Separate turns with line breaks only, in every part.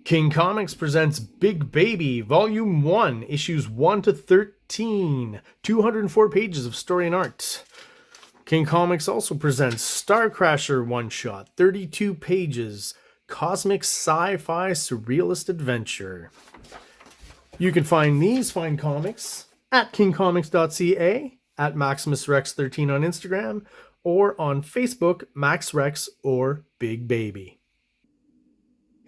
King Comics presents Big Baby, Volume 1, Issues 1 to 13, 204 pages of story and art. King Comics also presents Star Crasher one-shot, 32 pages, cosmic sci-fi surrealist adventure. You can find these fine comics at kingcomics.ca, at MaximusRex13 on Instagram, or on Facebook, MaxRex or Big Baby.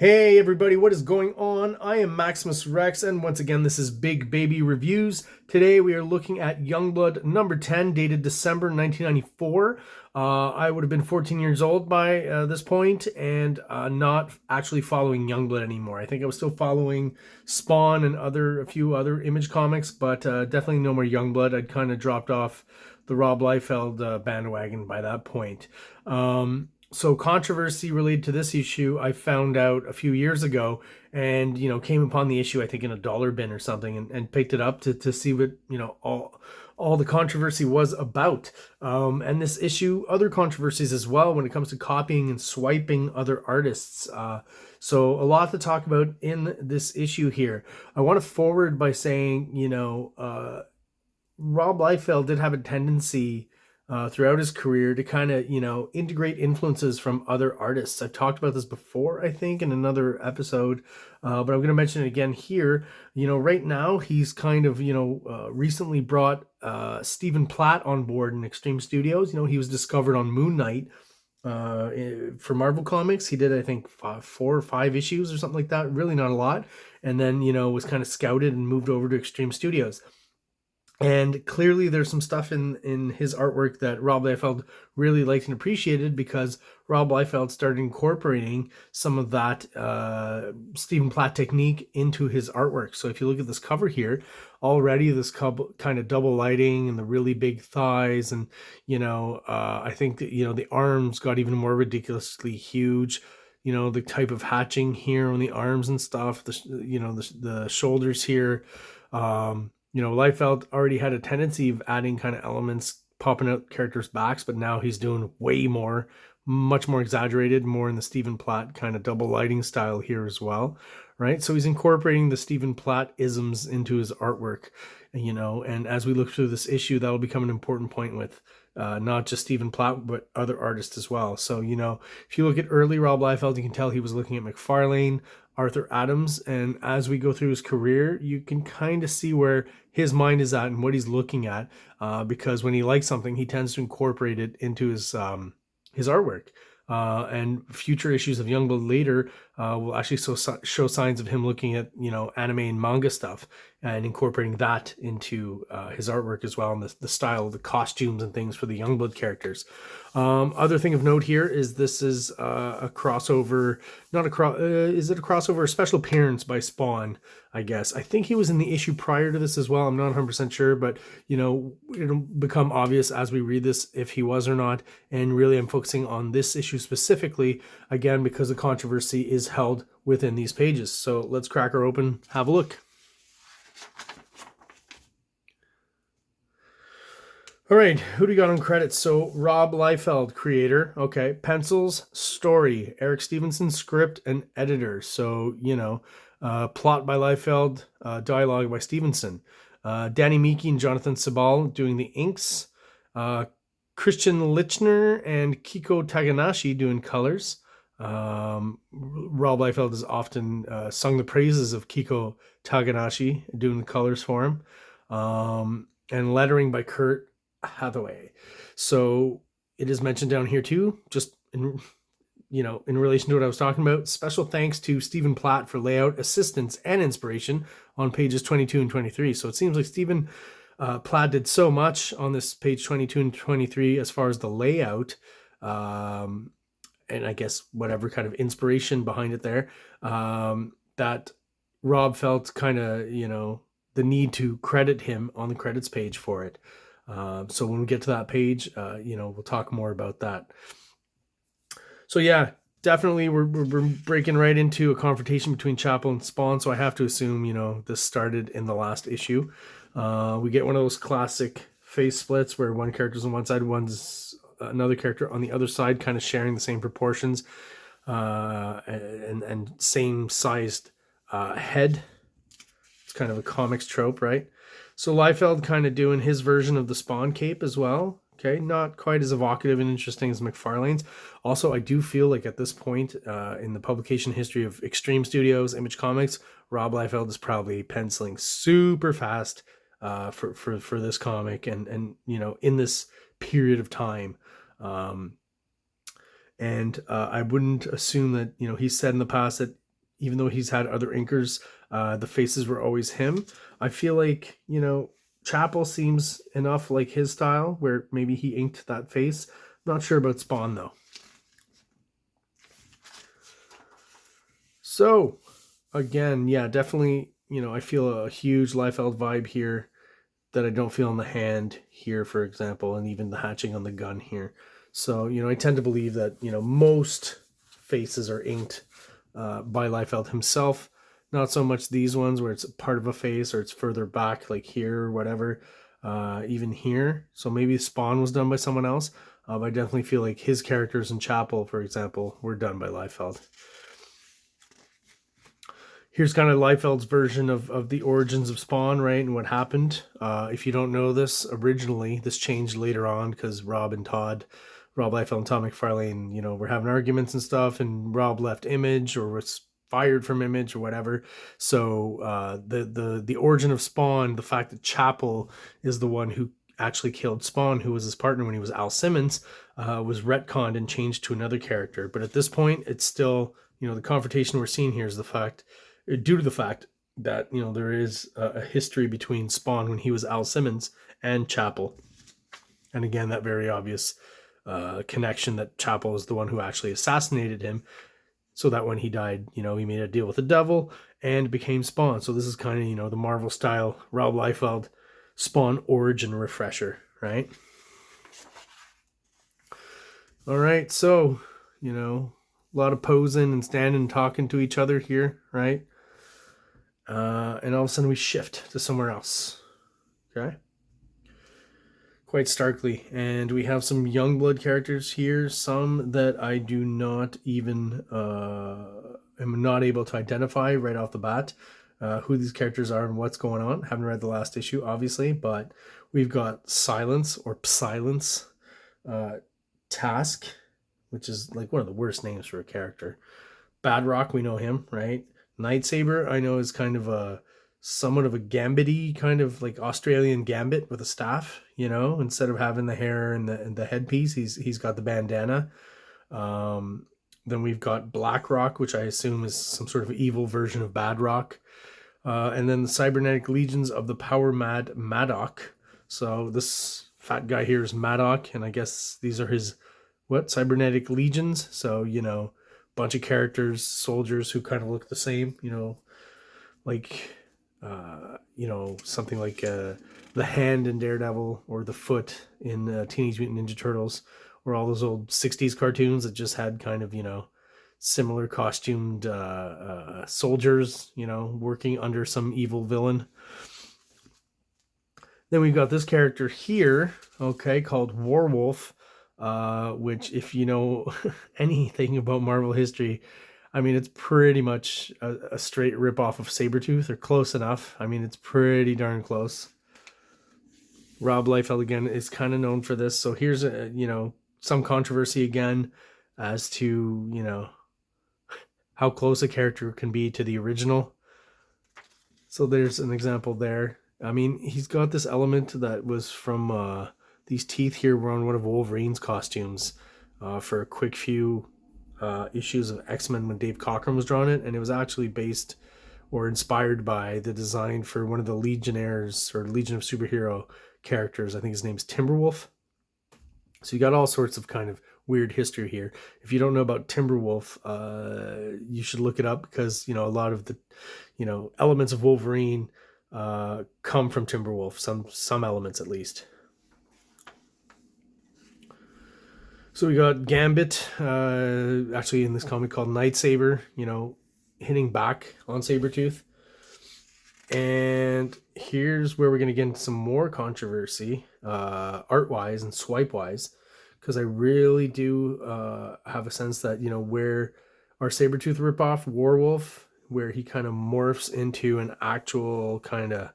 Hey everybody, what is going on? I am Maximus Rex, and once again, this is Big Baby Reviews. Today we are looking at Youngblood number 10, dated December 1994. I would have been 14 years old by this point, and not actually following Youngblood anymore. I think I was still following Spawn and a few other Image comics, but definitely no more Youngblood. I'd kind of dropped off the Rob Liefeld bandwagon by that point. So controversy related to this issue, I found out a few years ago, and, came upon the issue, I think in a dollar bin or something, and picked it up to see what, all the controversy was about. And this issue, other controversies as well when it comes to copying and swiping other artists. So a lot to talk about in this issue here. I want to forward by saying, Rob Liefeld did have a tendency throughout his career to kind of, integrate influences from other artists. I've talked about this before, I think, in another episode, but I'm going to mention it again here. Right now he's kind of, recently brought Stephen Platt on board in Extreme Studios. He was discovered on Moon Knight for Marvel Comics. He did, I think, 4 or 5 issues or something like that. Really not a lot. And then, was kind of scouted and moved over to Extreme Studios. And clearly there's some stuff in his artwork that Rob Liefeld really liked and appreciated, because Rob Liefeld started incorporating some of that Stephen Platt technique into his artwork. So if you look at this cover here, already this kind of double lighting and the really big thighs, and, I think that, the arms got even more ridiculously huge. The type of hatching here on the arms and stuff, the shoulders here. Liefeld already had a tendency of adding kind of elements, popping out characters' backs, but now he's doing way more, much more exaggerated, more in the Stephen Platt kind of double lighting style here as well, right? So he's incorporating the Stephen Platt isms into his artwork, and as we look through this issue, that'll become an important point with not just Stephen Platt, but other artists as well. So, if you look at early Rob Liefeld, you can tell he was looking at McFarlane, Arthur Adams, and as we go through his career, you can kind of see where his mind is at and what he's looking at, because when he likes something, he tends to incorporate it into his artwork. And future issues of Youngblood later will actually show signs of him looking at, anime and manga stuff and incorporating that into his artwork as well, and the style, the costumes and things for the Youngblood characters. Other thing of note here is this is a crossover, is it a crossover, a special appearance by Spawn, I guess. I think he was in the issue prior to this as well. I'm not 100% sure, but, it'll become obvious as we read this if he was or not. And really I'm focusing on this issue specifically, again, because the controversy is held within these pages. So let's crack her open, have a look. All right, who do we got on credits? So Rob Liefeld, creator. Okay, pencils, story, Eric Stevenson, script and editor. So, plot by Liefeld, dialogue by Stevenson. Danny Miki and Jonathan Sabal doing the inks. Christian Lichner and Kiko Taganashi doing colors. Rob Liefeld has often sung the praises of Kiko Taganashi doing the colors for him. And lettering by Kurt Hathaway. So it is mentioned down here too, just in relation to what I was talking about. Special thanks to Stephen Platt for layout assistance and inspiration on pages 22 and 23. So it seems like Stephen Platt did so much on this page 22 and 23 as far as the layout, and I guess whatever kind of inspiration behind it there, that Rob felt kind of, the need to credit him on the credits page for it. So when we get to that page, we'll talk more about that. So yeah, definitely we're breaking right into a confrontation between Chapel and Spawn. So I have to assume, this started in the last issue. We get one of those classic face splits where one character's on one side, one's another character on the other side, kind of sharing the same proportions. and same sized head. It's kind of a comics trope, right? So Liefeld kind of doing his version of the Spawn cape as well. Okay, not quite as evocative and interesting as McFarlane's. Also, I do feel like at this point in the publication history of Extreme Studios, Image Comics, Rob Liefeld is probably penciling super fast for this comic and in this period of time. And I wouldn't assume that he's said in the past that even though he's had other inkers, the faces were always him. I feel like Chappell seems enough like his style where maybe he inked that face. Not sure about Spawn though. So again, yeah, definitely, I feel a huge Liefeld vibe here that I don't feel in the hand here, for example, and even the hatching on the gun here. So, I tend to believe that, most faces are inked by Liefeld himself. Not so much these ones where it's part of a face or it's further back, like here or whatever, even here. So maybe Spawn was done by someone else. But I definitely feel like his characters in Chappell, for example, were done by Liefeld. Here's kind of Liefeld's version of the origins of Spawn, right, and what happened. If you don't know this, originally, this changed later on because Rob Liefeld and Todd McFarlane, were having arguments and stuff, and Rob left Image or was fired from Image or whatever. So the origin of Spawn, the fact that Chappell is the one who actually killed Spawn, who was his partner when he was Al Simmons, was retconned and changed to another character. But at this point, it's still, the confrontation we're seeing here is due to the fact that there is a history between Spawn when he was Al Simmons and Chappell, and again that very obvious connection that Chappell is the one who actually assassinated him, so that when he died, he made a deal with the devil and became Spawn. So this is kind of the Marvel style Rob Liefeld Spawn origin refresher, right? All right, so a lot of posing and standing and talking to each other here, right? And all of a sudden we shift to somewhere else. Okay. Quite starkly. And we have some Youngblood characters here. Some that I do not even, am not able to identify right off the bat who these characters are and what's going on. Haven't read the last issue, obviously, but we've got Silence or Psylence, Task, which is like one of the worst names for a character. Badrock, we know him, right? Nightsaber, I know, is kind of somewhat of a gambit-y, kind of like Australian gambit with a staff, instead of having the hair and the headpiece, he's got the bandana. Then we've got Blackrock, which I assume is some sort of evil version of Badrock. And then the Cybernetic Legions of the Power Mad Maddock. So this fat guy here is Maddock, and I guess these are his Cybernetic Legions. So bunch of characters, soldiers who kind of look the same, like something like the hand in Daredevil or the foot in Teenage Mutant Ninja Turtles, or all those old 60s cartoons that just had kind of similar costumed soldiers working under some evil villain. Then we've got this character here, okay, called Warwolf, which, if you know anything about Marvel history, I mean, it's pretty much a straight ripoff of Sabretooth, or close enough. I mean, it's pretty darn close. Rob Liefeld, again, is kind of known for this. So here's, some controversy again as to, how close a character can be to the original. So there's an example there. I mean, he's got this element that was from... these teeth here were on one of Wolverine's costumes for a quick few issues of X-Men when Dave Cockrum was drawing it, and it was actually based or inspired by the design for one of the Legionnaires or Legion of Superhero characters. I think his name's Timberwolf. So you got all sorts of kind of weird history here. If you don't know about Timberwolf, you should look it up, because a lot of the elements of Wolverine come from Timberwolf, some elements at least. So we got Gambit, actually in this comic called Nightsaber, hitting back on Sabretooth. And here's where we're going to get into some more controversy, art-wise and swipe-wise, because I really do have a sense that, where our Sabretooth ripoff, Warwolf, where he kind of morphs into an actual kind of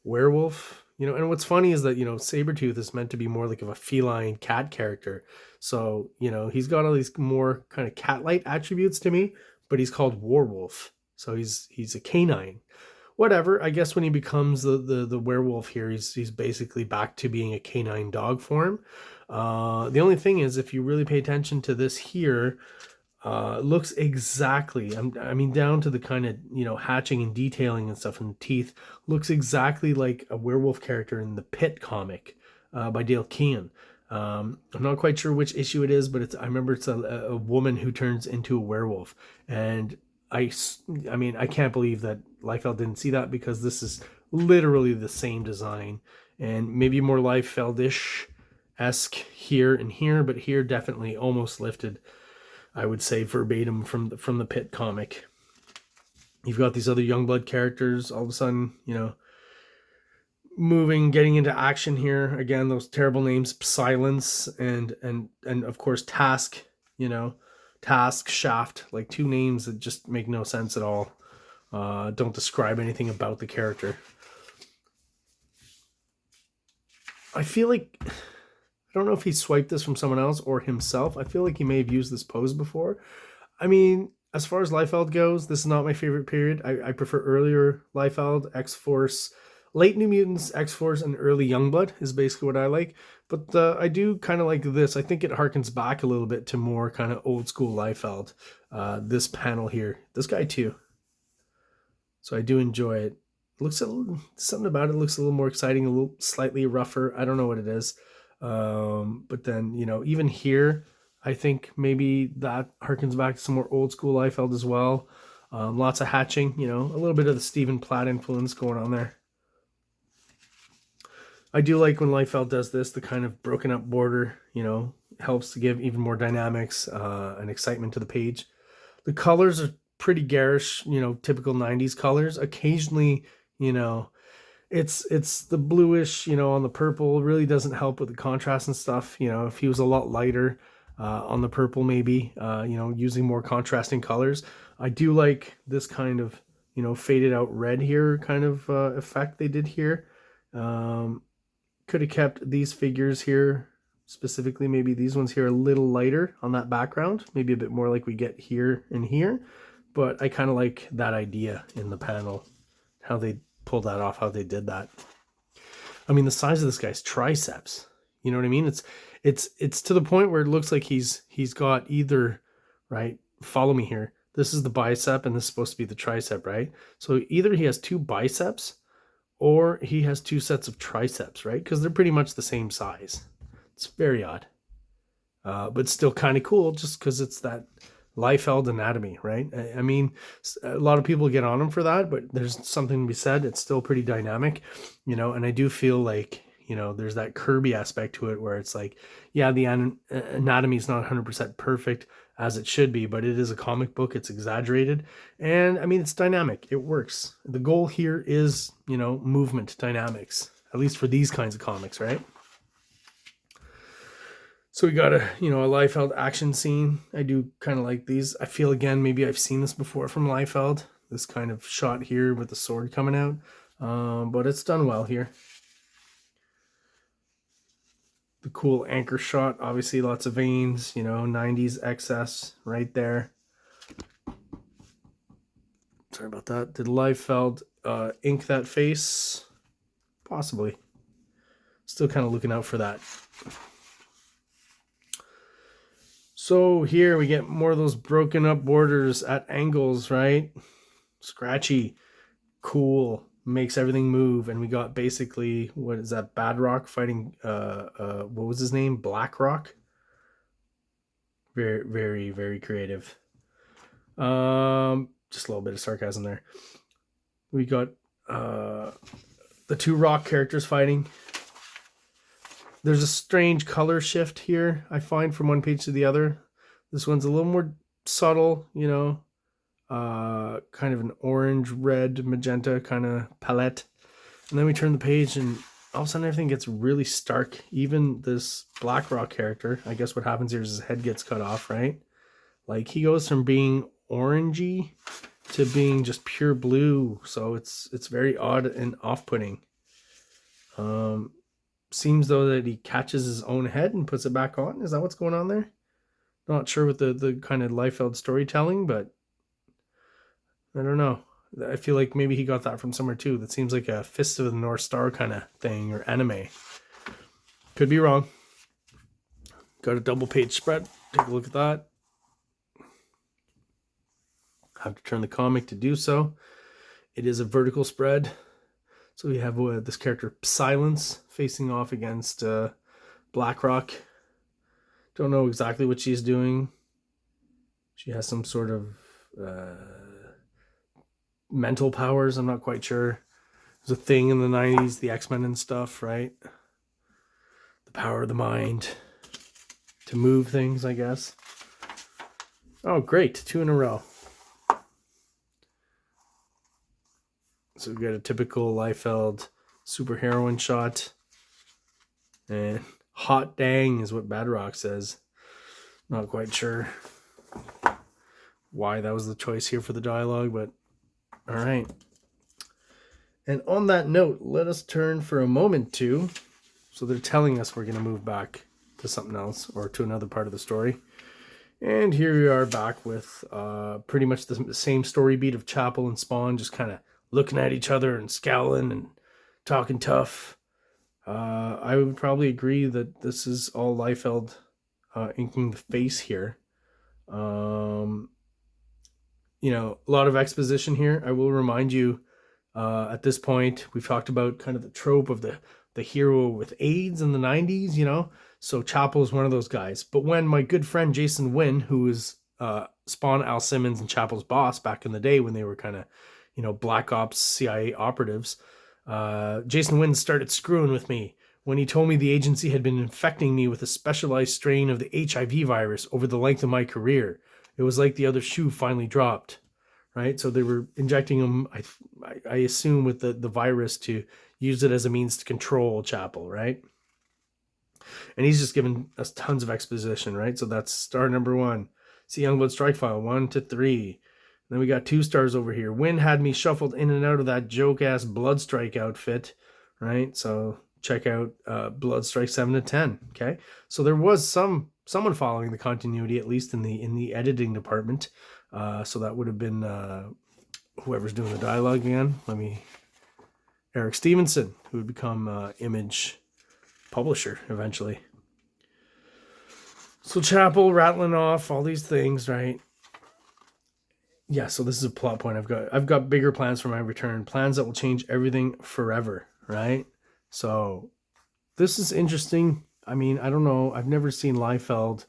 werewolf. And what's funny is that, Sabretooth is meant to be more like of a feline cat character. So, he's got all these more kind of cat-like attributes to me, but he's called Warwolf. So he's a canine. Whatever. I guess when he becomes the werewolf here, he's basically back to being a canine dog form. The only thing is, if you really pay attention to this here, looks exactly, I mean, down to the kind of, hatching and detailing and stuff, and the teeth, looks exactly like a werewolf character in the Pit comic by Dale Keane. I'm not quite sure which issue it is, but I remember it's a woman who turns into a werewolf. And I mean, I can't believe that Liefeld didn't see that, because this is literally the same design, and maybe more Liefeld-ish-esque here and here, but here definitely almost lifted, I would say, verbatim from the Pit comic. You've got these other Youngblood characters all of a sudden, moving, getting into action here. Again, those terrible names, Silence and of course Task, Task, Shaft, like two names that just make no sense at all. Don't describe anything about the character. I feel like, I don't know if he swiped this from someone else or himself. I feel like he may have used this pose before. I mean, as far as Liefeld goes, this is not my favorite period. I prefer earlier Liefeld, X-Force, late New Mutants, X-Force, and early Youngblood is basically what I like. But I do kind of like this. I think it harkens back a little bit to more kind of old school Liefeld. This panel here, this guy too. So I do enjoy it. Looks something about it looks a little more exciting, a little slightly rougher. I don't know what it is. But then, even here, I think maybe that harkens back to some more old school Liefeld as well. Lots of hatching, a little bit of the Stephen Platt influence going on there. I do like when Liefeld does this, the kind of broken up border, helps to give even more dynamics and excitement to the page. The colors are pretty garish, typical 90s colors. Occasionally, it's the bluish, on the purple. Really doesn't help with the contrast and stuff. If he was a lot lighter on the purple, maybe, using more contrasting colors. I do like this kind of, faded out red here kind of effect they did here. Could have kept these figures here, specifically maybe these ones here, a little lighter on that background, maybe a bit more like we get here and here. But I kind of like that idea in the panel, how they pulled that off, how they did that. I mean, the size of this guy's triceps, you know what I mean? It's to the point where it looks like he's got either, right? Follow me here. This is the bicep and this is supposed to be the tricep, right? So either he has two biceps or he has two sets of triceps, right? Because they're pretty much the same size. It's very odd, but still kind of cool just because it's that Liefeld anatomy, right? I mean, a lot of people get on him for that, but there's something to be said. It's still pretty dynamic, and I do feel like, there's that Kirby aspect to it where it's like, yeah, the anatomy is not 100% perfect as it should be, but it is a comic book. It's exaggerated. And I mean, it's dynamic. It works. The goal here is, movement dynamics, at least for these kinds of comics, right? So we got a Liefeld action scene. I do kind of like these. I feel, again, maybe I've seen this before from Liefeld. This kind of shot here with the sword coming out. But it's done well here. The cool anchor shot. Obviously, lots of veins. 90s excess right there. Sorry about that. Did Liefeld ink that face? Possibly. Still kind of looking out for that. So here we get more of those broken up borders at angles, right? Scratchy, cool, makes everything move. And we got basically, what is that, Badrock fighting, what was his name? Blackrock? Very, very, very creative. Just a little bit of sarcasm there. We got the two rock characters fighting. There's a strange color shift here, I find, from one page to the other. This one's a little more subtle, kind of an orange, red, magenta kind of palette. And then we turn the page and all of a sudden everything gets really stark. Even this Blackrock character, I guess what happens here is his head gets cut off, right? Like he goes from being orangey to being just pure blue. So it's very odd and off-putting. Seems though that he catches his own head and puts it back on. Is that what's going on there? Not sure with the kind of Liefeld storytelling, but I don't know. I feel like maybe he got that from somewhere too. That seems like a Fist of the North Star kind of thing, or anime. Could be wrong. Got a double page spread. Take a look at that. Have to turn the comic to do so. It is a vertical spread. So we have this character Silence facing off against Blackrock. Don't know exactly what she's doing. She has some sort of mental powers. I'm not quite sure. There's a thing in the 90s, the X-Men and stuff, right? The power of the mind to move things, I guess. Oh, great. 2 in a row. So we got a typical Liefeld superheroine shot. And hot dang is what Badrock says. Not quite sure why that was the choice here for the dialogue, but all right. And on that note, let us turn for a moment to, so they're telling us we're going to move back to something else or to another part of the story. And here we are back with pretty much the same story beat of Chapel and Spawn just kind of looking at each other and scowling and talking tough. I would probably agree that this is all Liefeld inking the face here. You know, a lot of exposition here. I will remind you, at this point, we've talked about kind of the trope of the hero with AIDS in the 90s, you know. So Chapel is one of those guys. But when my good friend Jason Wynn, who was Spawn, Al Simmons, and Chapel's boss back in the day when they were kind of, you know, Black Ops CIA operatives, Jason Wynn started screwing with me when he told me the agency had been infecting me with a specialized strain of the HIV virus over the length of my career. It was like the other shoe finally dropped, right? So they were injecting him, I assume, with the virus to use it as a means to control Chapel, right? And he's just given us tons of exposition, right? So that's star number 1. See Youngblood Strike File 1 to 3. Then we got 2 stars over here. Wynn had me shuffled in and out of that joke-ass Bloodstrike outfit, right? So check out Bloodstrike 7 to 10, okay? So there was someone following the continuity, at least in the editing department. So that would have been whoever's doing the dialogue again. Eric Stevenson, who would become Image publisher eventually. So Chapel rattling off all these things, right? Yeah, so this is a plot point. I've got bigger plans for my return. Plans that will change everything forever, right? So this is interesting. I mean, I don't know. I've never seen Liefeld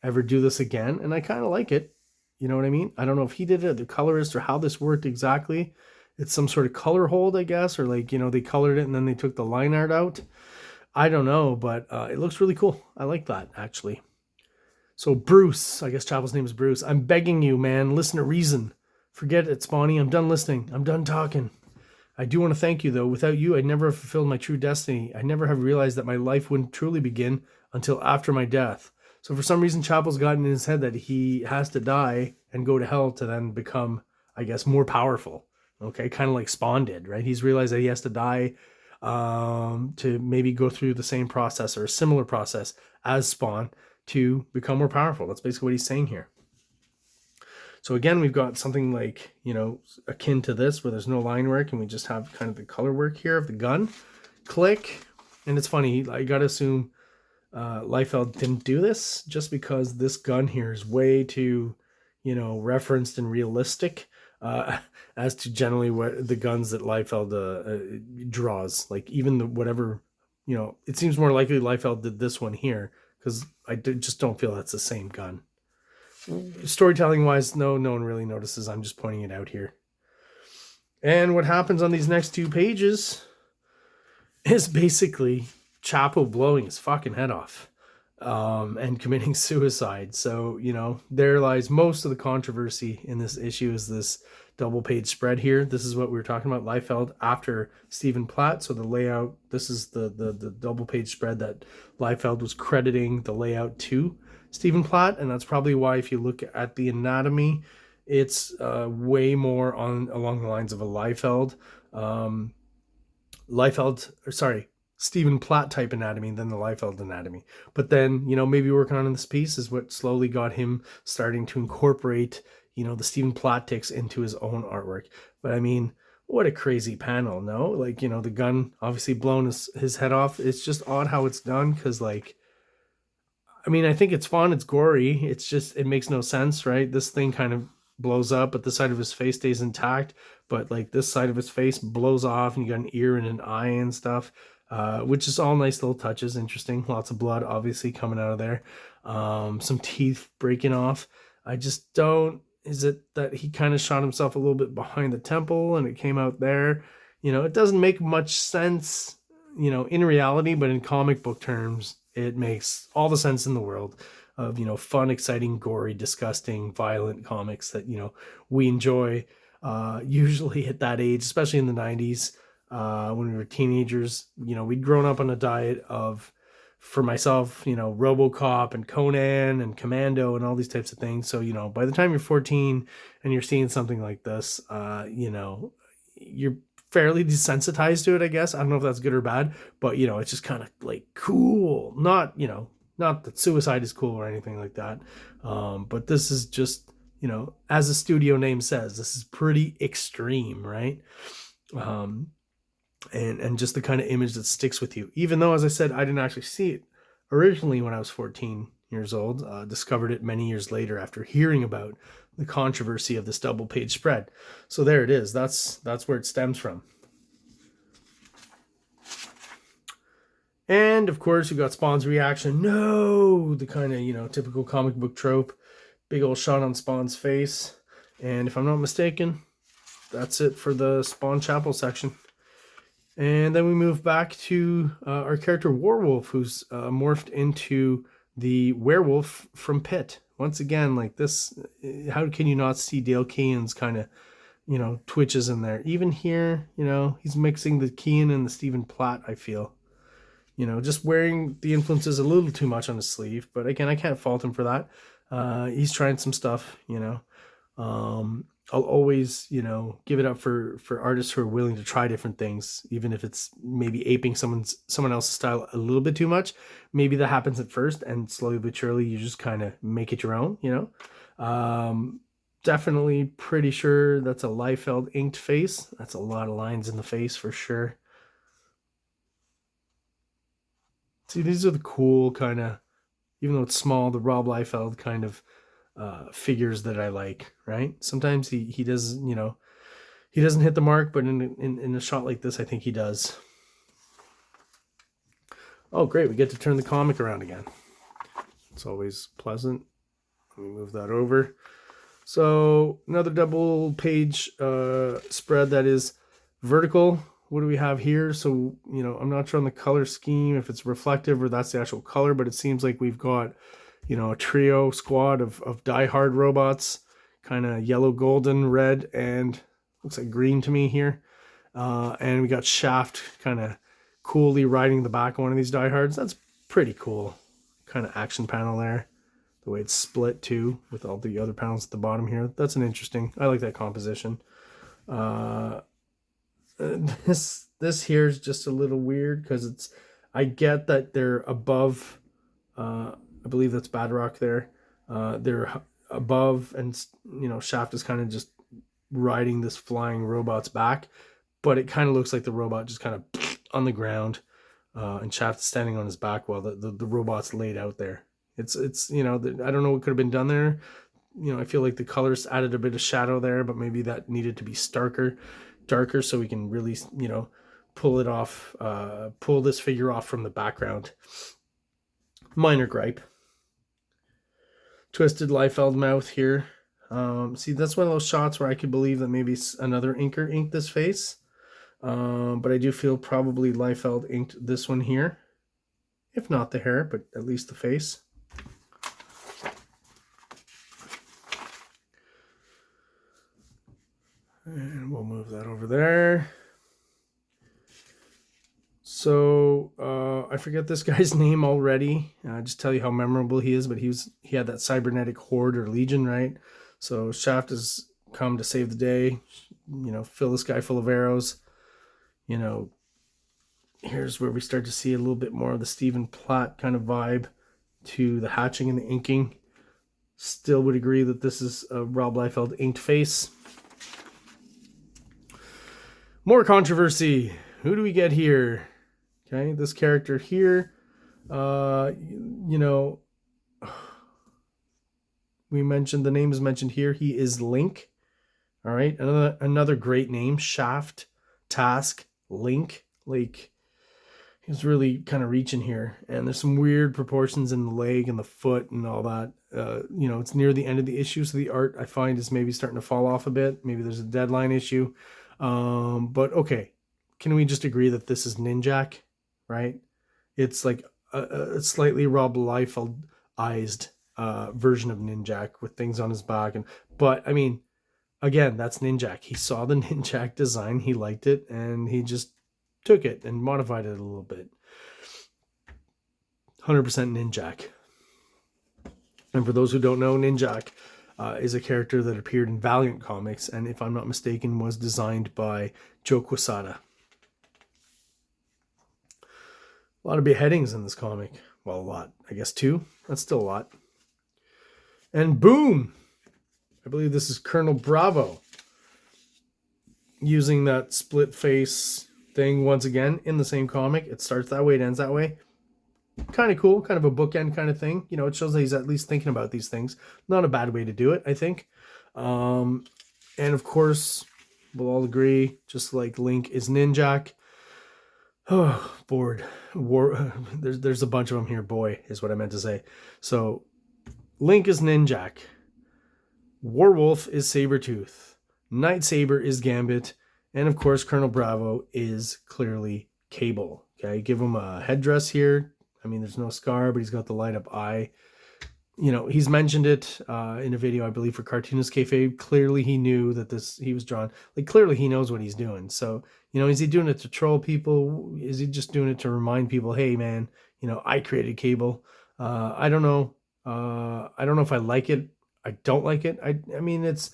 ever do this again, and I kind of like it. You know what I mean? I don't know if he did it, the colorist, or how this worked exactly. It's some sort of color hold, I guess, or like, you know, they colored it and then they took the line art out. I don't know, but it looks really cool. I like that, actually. So Bruce, I guess Chapel's name is Bruce. I'm begging you, man, listen to reason. Forget it, Spawny. I'm done listening. I'm done talking. I do want to thank you, though. Without you, I'd never have fulfilled my true destiny. I'd never have realized that my life wouldn't truly begin until after my death. So for some reason, Chapel's gotten in his head that he has to die and go to hell to then become, I guess, more powerful. Okay, kind of like Spawn did, right? He's realized that he has to die to maybe go through the same process or a similar process as Spawn to become more powerful. That's basically what he's saying here. So again, we've got something like, you know, akin to this where there's no line work and we just have kind of the color work here of the gun. Click. And it's funny, I gotta assume Liefeld didn't do this just because this gun here is way too, you know, referenced and realistic as to generally what the guns that Liefeld draws. Like even the whatever, you know, it seems more likely Liefeld did this one here because I just don't feel that's the same gun. Storytelling wise, no one really notices. I'm just pointing it out here. And what happens on these next 2 pages is basically Chapel blowing his fucking head off and committing suicide. So, you know, there lies most of the controversy in this issue is this double page spread here. This is what we were talking about, Liefeld after Stephen Platt. So the layout, this is the double page spread that Liefeld was crediting the layout to Stephen Platt, and that's probably why if you look at the anatomy, it's way more on along the lines of a um, Stephen Platt type anatomy than the Liefeld anatomy. But then, maybe working on this piece is what slowly got him starting to incorporate, the Stephen Platt ticks into his own artwork. But I mean, what a crazy panel, no? Like, the gun obviously blown his head off. It's just odd how it's done because, like, I mean, I think it's fun. It's gory. It's just, it makes no sense, right? This thing kind of blows up, but the side of his face stays intact. But like this side of his face blows off, and you got an ear and an eye and stuff, which is all nice little touches. Interesting. Lots of blood, obviously, coming out of there. Some teeth breaking off. I just don't. Is it that he kind of shot himself a little bit behind the temple and it came out there? It doesn't make much sense, in reality, but in comic book terms, it makes all the sense in the world of, fun, exciting, gory, disgusting, violent comics that, we enjoy, usually at that age, especially in the 90s, when we were teenagers. We'd grown up on a diet of, for myself, RoboCop and Conan and Commando and all these types of things. So, by the time you're 14 and you're seeing something like this, you're fairly desensitized to it, I guess. I don't know if that's good or bad, but it's just kind of like cool. Not that suicide is cool or anything like that. But this is just, as the studio name says, this is pretty extreme, right? And just the kind of image that sticks with you. Even though, as I said, I didn't actually see it originally when I was 14 years old. Discovered it many years later after hearing about the controversy of this double page spread. So there it is. That's where it stems from. And of course, you got Spawn's reaction. No, the kind of, typical comic book trope. Big old shot on Spawn's face. And if I'm not mistaken, that's it for the Spawn Chapel section. And then we move back to our character Warwolf, who's morphed into the werewolf from Pit. Once again, like this, how can you not see Dale Keane's kind of, twitches in there? Even here, he's mixing the Keane and the Stephen Platt, I feel. Just wearing the influences a little too much on his sleeve. But again, I can't fault him for that. He's trying some stuff, I'll always, give it up for artists who are willing to try different things, even if it's maybe aping someone else's style a little bit too much. Maybe that happens at first, and slowly but surely you just kind of make it your own, Definitely pretty sure that's a Liefeld inked face. That's a lot of lines in the face for sure. See, these are the cool kind of, even though it's small, the Rob Liefeld kind of figures that I like, right? Sometimes he does, he doesn't hit the mark, but in a shot like this, I think he does. Oh, great. We get to turn the comic around again. It's always pleasant. Let me move that over. So another double page spread that is vertical. What do we have here? So, I'm not sure on the color scheme if it's reflective or that's the actual color, but it seems like we've got, a trio squad of die-hard robots, kind of yellow, golden, red, and looks like green to me here. And we got Shaft kind of coolly riding the back of one of these diehards. That's pretty cool. Kind of action panel there. The way it's split too, with all the other panels at the bottom here. That's an interesting. I like that composition. This here is just a little weird because it's. I get that they're above. I believe that's Badrock there. They're above, and Shaft is kind of just riding this flying robot's back, but it kind of looks like the robot just kind of on the ground, and Shaft is standing on his back while the robot's laid out there. It's I don't know what could have been done there. I feel like the colors added a bit of shadow there, but maybe that needed to be darker, so we can really pull it off, pull this figure off from the background. Minor gripe. Twisted Liefeld mouth here. See, that's one of those shots where I could believe that maybe another inker inked this face. But I do feel probably Liefeld inked this one here. If not the hair, but at least the face. And we'll move that over there. So I forget this guy's name already. Just tell you how memorable he is, but he had that cybernetic horde or legion, right? So Shaft has come to save the day. Fill this guy full of arrows. Here's where we start to see a little bit more of the Stephen Platt kind of vibe to the hatching and the inking. Still would agree that this is a Rob Liefeld inked face. More controversy. Who do we get here? Okay, this character here, we mentioned, the name is mentioned here. He is Link. All right, another great name. Shaft, Task, Link. Like, he's really kind of reaching here, and there's some weird proportions in the leg and the foot and all that. It's near the end of the issue, so the art I find is maybe starting to fall off a bit. Maybe there's a deadline issue, but okay, can we just agree that this is Ninjak, right? It's like a slightly Rob Liefeld-ized version of Ninjak with things on his back, but I mean, again, that's Ninjak. He saw the Ninjak design, he liked it, and he just took it and modified it a little bit. 100% Ninjak. And for those who don't know, Ninjak is a character that appeared in Valiant Comics, and if I'm not mistaken, was designed by Joe Quesada. A lot of beheadings in this comic. Well, a lot. I guess 2. That's still a lot. And boom! I believe this is Colonel Bravo. Using that split face thing once again in the same comic. It starts that way, it ends that way. Kind of cool, kind of a bookend kind of thing. It shows that he's at least thinking about these things. Not a bad way to do it, I think. And of course, we'll all agree, just like Link is Ninjak. Oh, bored. There's a bunch of them here. Boy, is what I meant to say. So, Link is Ninjak. Warwolf is Sabretooth. Night Saber is Gambit. And of course, Colonel Bravo is clearly Cable. Okay, give him a headdress here. I mean, there's no scar, but he's got the light up eye. He's mentioned it in a video, I believe, for Cartoonist Kayfabe. Clearly, he knew that he was drawn. Like, clearly, he knows what he's doing. So, is he doing it to troll people? Is he just doing it to remind people, hey, man, I created Cable? I don't know. I don't know if I like it. I don't like it. I mean, it's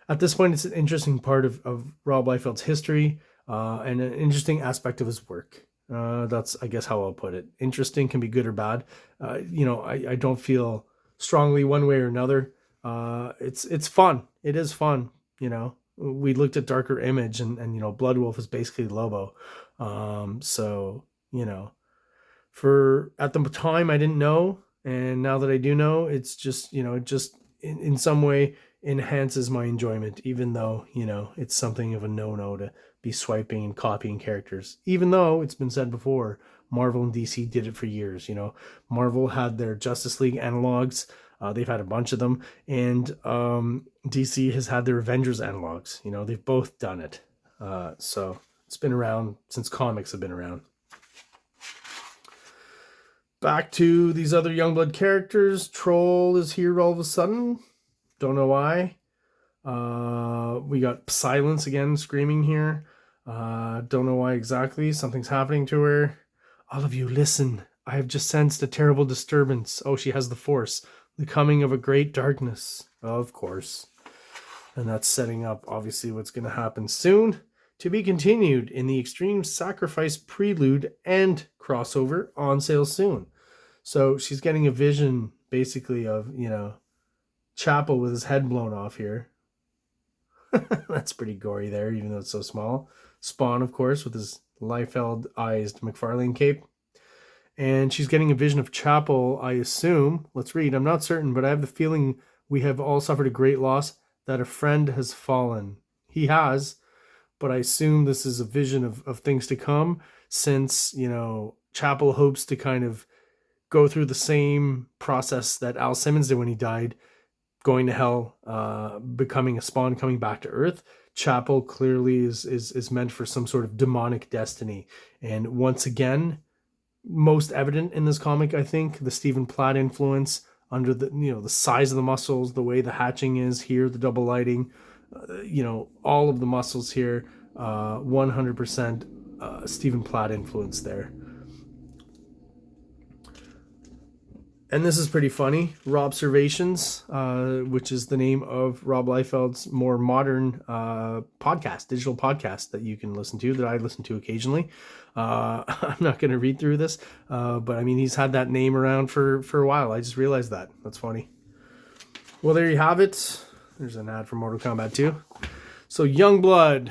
at this point, it's an interesting part of Rob Liefeld's history and an interesting aspect of his work. That's, I guess, how I'll put it. Interesting can be good or bad. I don't feel strongly one way or another. It's fun. It is fun. We looked at Darker Image and Blood Wolf is basically Lobo. So for at the time I didn't know, and now that I do know, it's just it just in some way enhances my enjoyment, even though it's something of a no-no to be swiping and copying characters, even though it's been said before, Marvel and DC did it for years. Marvel had their Justice League analogs. They've had a bunch of them, and DC has had their Avengers analogs. They've both done it. So it's been around since comics have been around. Back to these other Youngblood characters. Troll is here all of a sudden. Don't know why. We got Silence again screaming here. Don't know why exactly. Something's happening to her. All of you, listen. I have just sensed a terrible disturbance. Oh, she has the Force. The coming of a great darkness. Of course. And that's setting up, obviously, what's going to happen soon. To be continued in the Extreme Sacrifice Prelude and crossover on sale soon. So she's getting a vision, basically, of, Chapel with his head blown off here. That's pretty gory there, even though it's so small. Spawn, of course, with his Liefeld-ized McFarlane cape. And she's getting a vision of Chapel, I assume. Let's read. I'm not certain, but I have the feeling we have all suffered a great loss, that a friend has fallen. He has, but I assume this is a vision of things to come, since, Chapel hopes to kind of go through the same process that Al Simmons did when he died, going to hell, becoming a Spawn, coming back to Earth. Chapel clearly is meant for some sort of demonic destiny. And once again, most evident in this comic, I think, the Stephen Platt influence under the size of the muscles, the way the hatching is here, the double lighting, all of the muscles here, 100% Stephen Platt influence there. And this is pretty funny. Robservations, which is the name of Rob Liefeld's more modern podcast, digital podcast that you can listen to, that I listen to occasionally. I'm not going to read through this, but I mean, he's had that name around for a while. I just realized that. That's funny. Well, there you have it. There's an ad for Mortal Kombat 2. So Youngblood,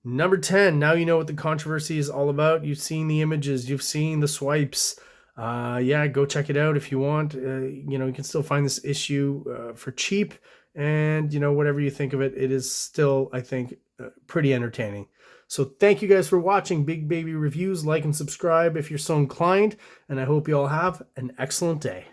number 10. Now you know what the controversy is all about. You've seen the images. You've seen the swipes. Yeah, go check it out if you want. You know, you can still find this issue for cheap, and you know, whatever you think of it, it is still, I think, pretty entertaining. So thank you guys for watching Big Baby Reviews. Like and subscribe if you're so inclined, and I hope you all have an excellent day.